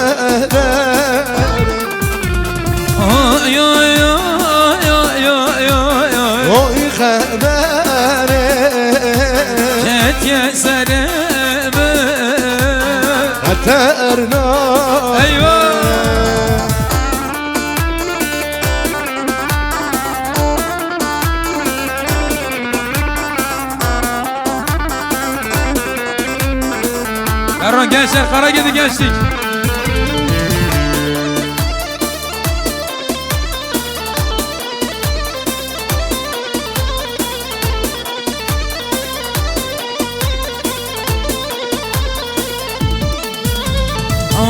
Oy oy oy oy oy oy oy oy xəbəri Get yeserimi Xətərna Eyvah Erman gençler Karagidi gençlik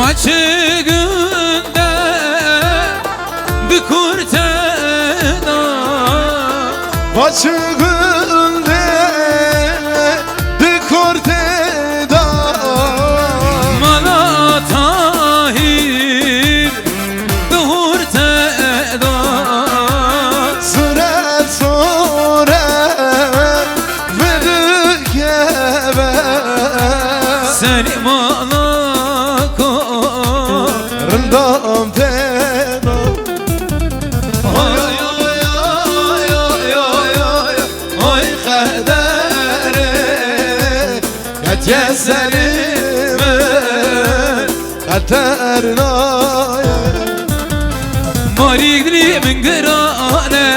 Açığında bir kurtena Açığında bir kurteda Bana tahir bir kurtena Süret süret verdik eve Seni bana Rındam tena Oy oy oy oy oy oy Oy kaderi Get yeserimi Xətərna Marigli min gırane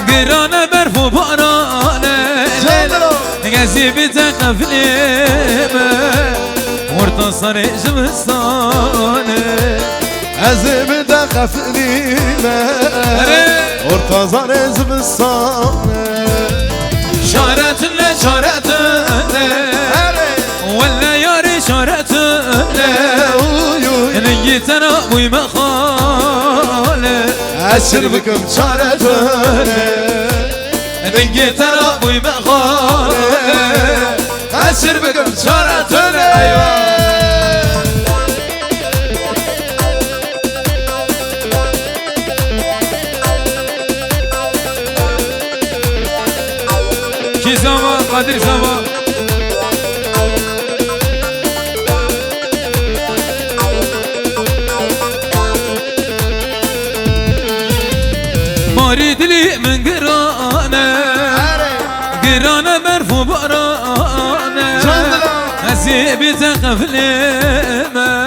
Gırane berfu barane Gezi bir tekaflime Orta sarı cımıstane Əzimdə qəflimə Orta zar ezmistanə Şaretinle şaretinle Valla yari şaretinle Niyetena uyma khale Əsir büküm çarətünə Niyetena uyma khale Əsir büküm çarətünə Ki zaman Kadir zaman Maridli min gırane Gırane berfu barane Ezibi tekaflime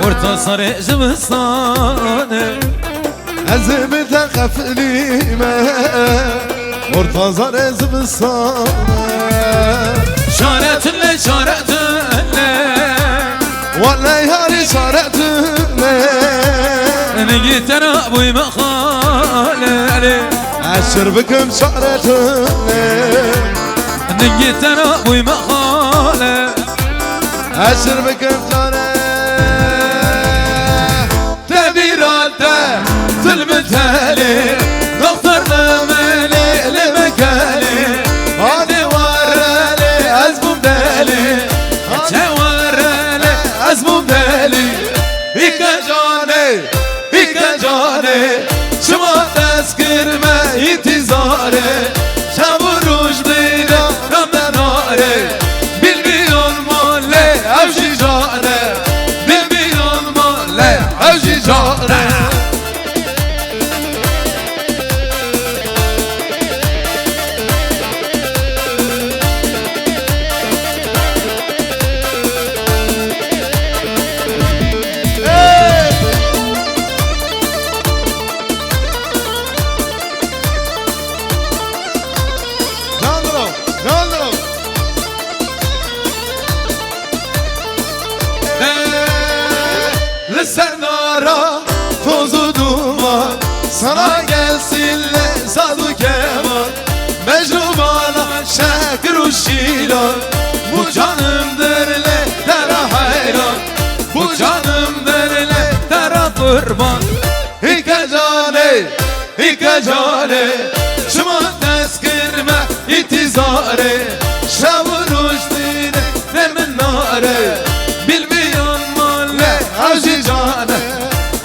Orta sarı cımıstane Əzimdə qəflimə Orta zar ezmistanə Şaretinle şaretinle Valla yari çarətünə Niyetena uyma khale Əsir büküm çarətünə Niyetena uyma khale Əsir büküm çarətünə Tebiralde zulmü teli Doktorlu melili mekeli Hadi Vareli azmum deli Vareli azmum deli İka cane Şıma tezkirme intizare Şavuruş bile ramdanare Bilmiyor molle avşi cane Bilmiyor molle avşi cane Senara tozu duman Sana gelsinle sadu keman Mecnun bana şekru şilan Bu canımdır le tera hayran Bu canımdır le tera kurban İke cane Şıma tezkirme itizare Şavuruş dine nemin nare Bilmiyor molle Avşi cane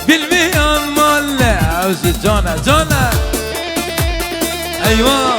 Bilmiyor molle avşi cane Eyvah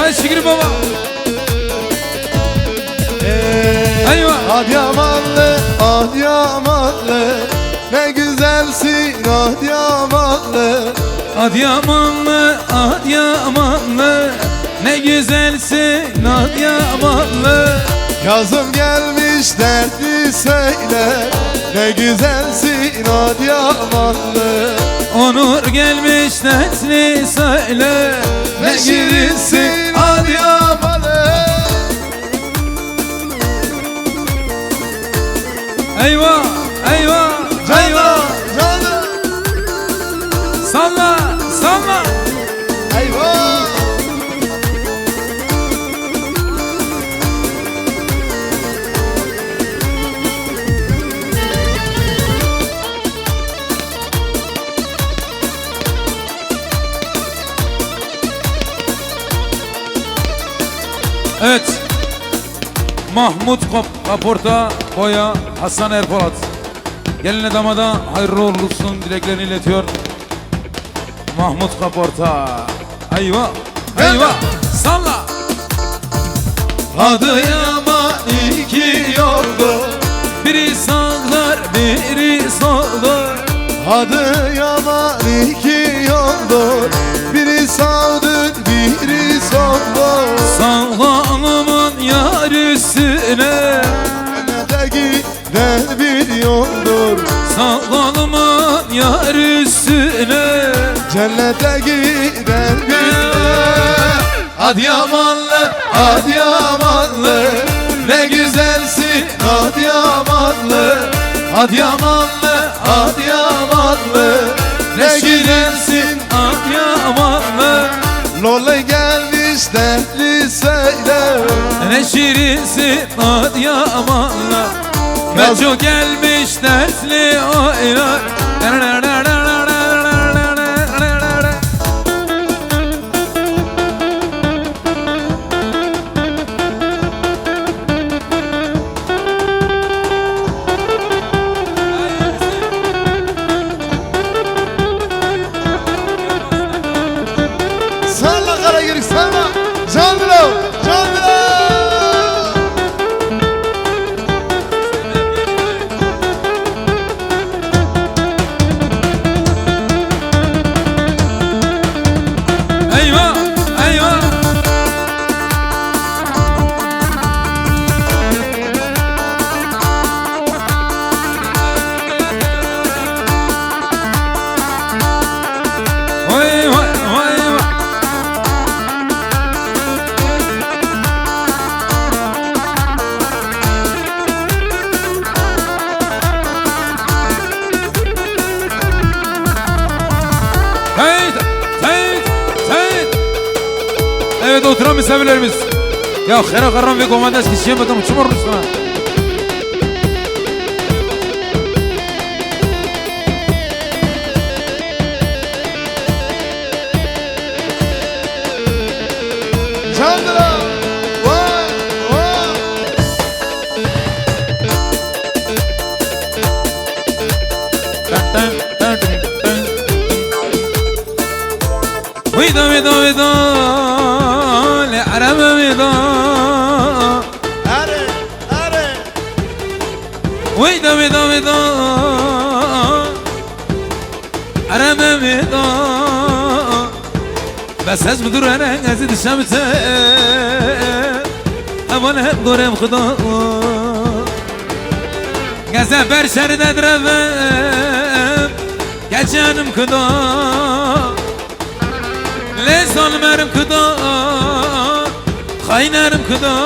Evet Şükrü baba. Eyvah. Adıyamanlı, Adıyamanlı, ne güzelsin Adıyamanlı. Adıyamanlı, Adıyamanlı, ne güzelsin Adıyamanlı. Yazım gelmiş dertli söyle, ne güzelsin Adıyamanlı. Onur gelmiş dertli söyle, Ne şirinsin Adıyamanlı. Eyvah, eyvah, eyvah. Canım, Salla, salla. eyvah. Evet. Mahmut Kaporta, Boya, Hasan Erpolat. Geline damada hayırlı uğurlu olsun dileklerini iletiyor. Mahmut Kaporta. Eyvah, eyvah. Salla. Adıyaman iki yoldu, Biri sağlar, biri soldur. Adıyaman iki yoldu, biri sağdır, biri soldur. Sağlamın yar üstüne, Cennete giden bir yoldur, sağlamın yar üstüne. cennete giden bir yoldur. Adıyamanlı, Adıyamanlı, ne güzelsin Adıyamanlı. Adıyamanlı, Adıyamanlı, ne güzelsin. Adıyamanlı, Lola gelmiş dertli söyle, ne şirinsin Adıyamanlı. Meco gelmiş dertli oynar. salla Karagürük salla. Candıra, candıra. Eyvah, eyvah. Vay vay vay vay. Teyit, teyit, teyit. Evet oturan misafirlerimiz. Ya xera karan ve komandas kişiye bakalım çım olmuşsun ha. Candıra. Vay, vay. Vida vida vida le araba vida. Are, are. Vida vida vida araba vida. بس از بدور انا ازيد الشمته ابونا دورم خدا غزه بر شرد درفم گجانم خدا لسان مرم خدا خاينرم خدا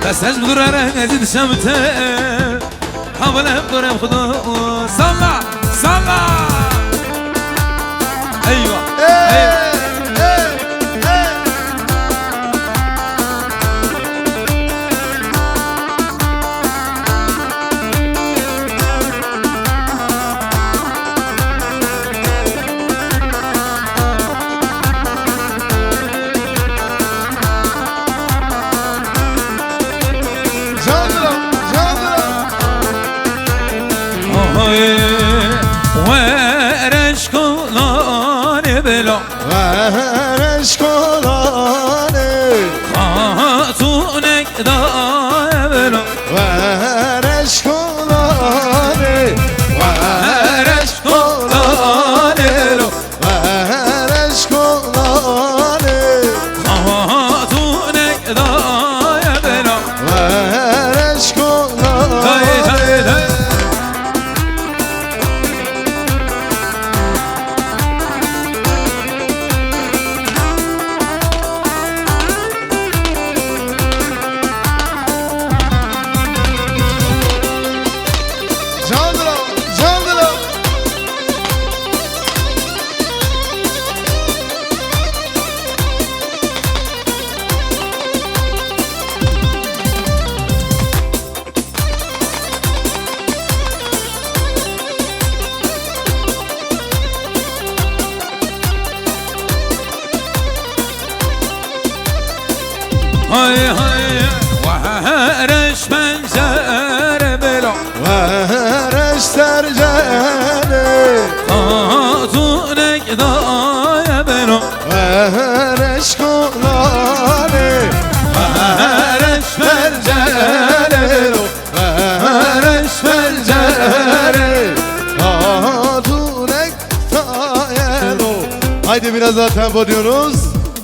بس از بدور انا ازيد الشمته ابونا دورم خدا صلا صلا ايوه ايوه Eşkolar daya belo Vereş kolane Vereş kolane Vereş kolane Hatun ek daya belo Vereş Hey kolane hey hey Candıra, candıra. Hay hay Vereş benzer belo Vereş tercane Hatun ek daya belo Vereş kolane Vereş benzer belo Vereş tercane Hatunek tayelo. Haydi biraz daha tempo diyoruz.